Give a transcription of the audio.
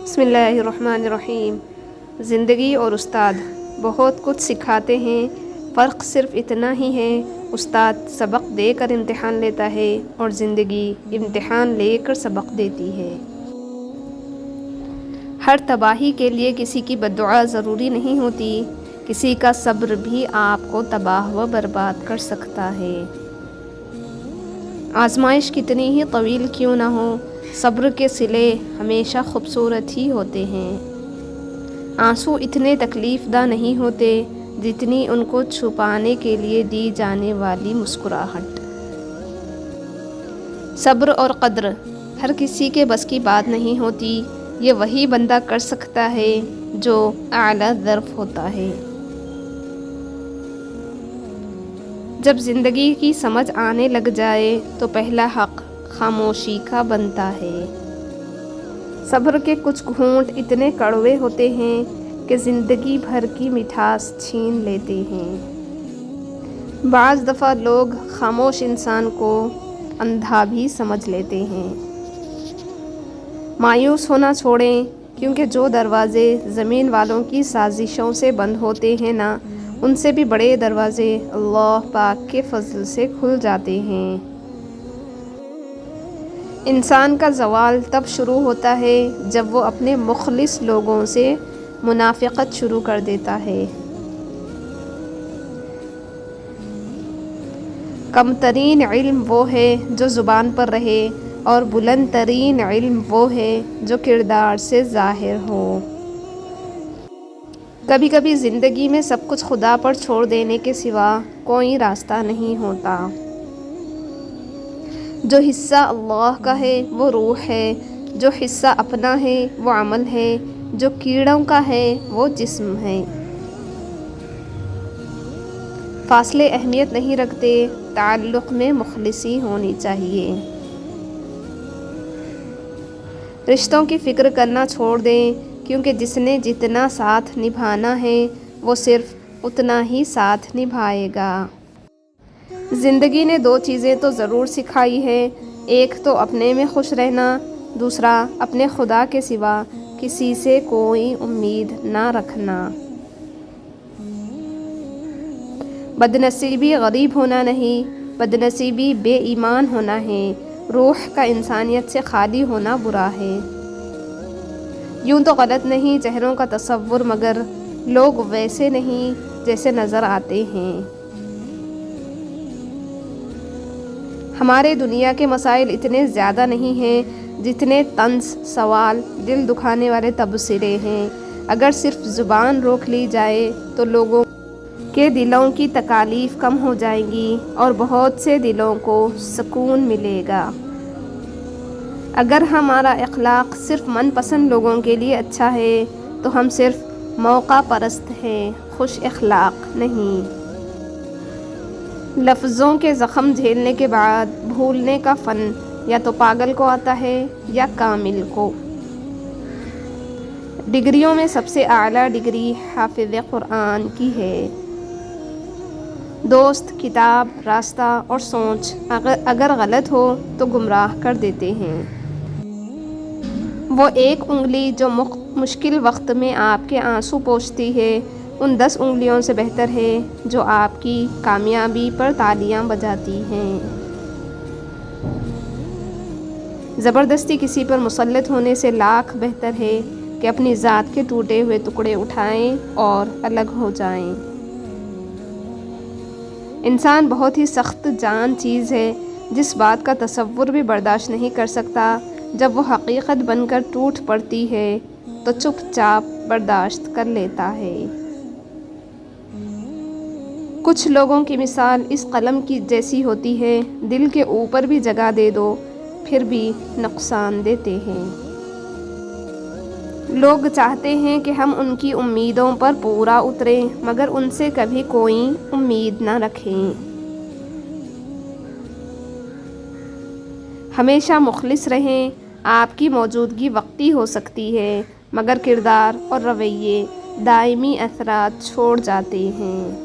بسم اللہ الرحمن الرحیم۔ زندگی اور استاد بہت کچھ سکھاتے ہیں، فرق صرف اتنا ہی ہے، استاد سبق دے کر امتحان لیتا ہے اور زندگی امتحان لے کر سبق دیتی ہے۔ ہر تباہی کے لیے کسی کی بددعا ضروری نہیں ہوتی، کسی کا صبر بھی آپ کو تباہ و برباد کر سکتا ہے۔ آزمائش کتنی ہی طویل کیوں نہ ہو، صبر کے صلے ہمیشہ خوبصورت ہی ہوتے ہیں۔ آنسو اتنے تکلیف دہ نہیں ہوتے جتنی ان کو چھپانے کے لیے دی جانے والی مسکراہٹ۔ صبر اور قدر ہر کسی کے بس کی بات نہیں ہوتی، یہ وہی بندہ کر سکتا ہے جو اعلیٰ ظرف ہوتا ہے۔ جب زندگی کی سمجھ آنے لگ جائے تو پہلا حق خاموشی کا بنتا ہے۔ صبر کے کچھ گھونٹ اتنے کڑوے ہوتے ہیں کہ زندگی بھر کی مٹھاس چھین لیتے ہیں۔ بعض دفعہ لوگ خاموش انسان کو اندھا بھی سمجھ لیتے ہیں۔ مایوس ہونا چھوڑیں، کیونکہ جو دروازے زمین والوں کی سازشوں سے بند ہوتے ہیں نا، ان سے بھی بڑے دروازے اللہ پاک کے فضل سے کھل جاتے ہیں۔ انسان کا زوال تب شروع ہوتا ہے جب وہ اپنے مخلص لوگوں سے منافقت شروع کر دیتا ہے۔ کم ترین علم وہ ہے جو زبان پر رہے، اور بلند ترین علم وہ ہے جو کردار سے ظاہر ہو۔ کبھی کبھی زندگی میں سب کچھ خدا پر چھوڑ دینے کے سوا کوئی راستہ نہیں ہوتا۔ جو حصہ اللہ کا ہے وہ روح ہے، جو حصہ اپنا ہے وہ عمل ہے، جو کیڑوں کا ہے وہ جسم ہے۔ فاصلے اہمیت نہیں رکھتے، تعلق میں مخلصی ہونی چاہیے۔ رشتوں کی فکر کرنا چھوڑ دیں، کیونکہ جس نے جتنا ساتھ نبھانا ہے وہ صرف اتنا ہی ساتھ نبھائے گا۔ زندگی نے دو چیزیں تو ضرور سکھائی ہے، ایک تو اپنے میں خوش رہنا، دوسرا اپنے خدا کے سوا کسی سے کوئی امید نہ رکھنا۔ بدنصیبی غریب ہونا نہیں، بدنصیبی بے ایمان ہونا ہے، روح کا انسانیت سے خالی ہونا برا ہے۔ یوں تو غلط نہیں چہروں کا تصور، مگر لوگ ویسے نہیں جیسے نظر آتے ہیں۔ ہمارے دنیا کے مسائل اتنے زیادہ نہیں ہیں جتنے طنز سوال، دل دکھانے والے تبصرے ہیں۔ اگر صرف زبان روک لی جائے تو لوگوں کے دلوں کی تکالیف کم ہو جائیں گی اور بہت سے دلوں کو سکون ملے گا۔ اگر ہمارا اخلاق صرف من پسند لوگوں کے لیے اچھا ہے تو ہم صرف موقع پرست ہیں، خوش اخلاق نہیں۔ لفظوں کے زخم جھیلنے کے بعد بھولنے کا فن یا تو پاگل کو آتا ہے یا کامل کو۔ ڈگریوں میں سب سے اعلیٰ ڈگری حافظ قرآن کی ہے۔ دوست، کتاب، راستہ اور سوچ اگر غلط ہو تو گمراہ کر دیتے ہیں۔ وہ ایک انگلی جو مشکل وقت میں آپ کے آنسو پوچھتی ہے، ان 10 انگلیوں سے بہتر ہے جو آپ کی کامیابی پر تالیاں بجاتی ہیں۔ زبردستی کسی پر مسلط ہونے سے لاکھ بہتر ہے کہ اپنی ذات کے ٹوٹے ہوئے ٹکڑے اٹھائیں اور الگ ہو جائیں۔ انسان بہت ہی سخت جان چیز ہے، جس بات کا تصور بھی برداشت نہیں کر سکتا، جب وہ حقیقت بن کر ٹوٹ پڑتی ہے تو چپ چاپ برداشت کر لیتا ہے۔ کچھ لوگوں کی مثال اس قلم کی جیسی ہوتی ہے، دل کے اوپر بھی جگہ دے دو پھر بھی نقصان دیتے ہیں۔ لوگ چاہتے ہیں کہ ہم ان کی امیدوں پر پورا اتریں، مگر ان سے کبھی کوئی امید نہ رکھیں۔ ہمیشہ مخلص رہیں، آپ کی موجودگی وقتی ہو سکتی ہے، مگر کردار اور رویے دائمی اثرات چھوڑ جاتے ہیں۔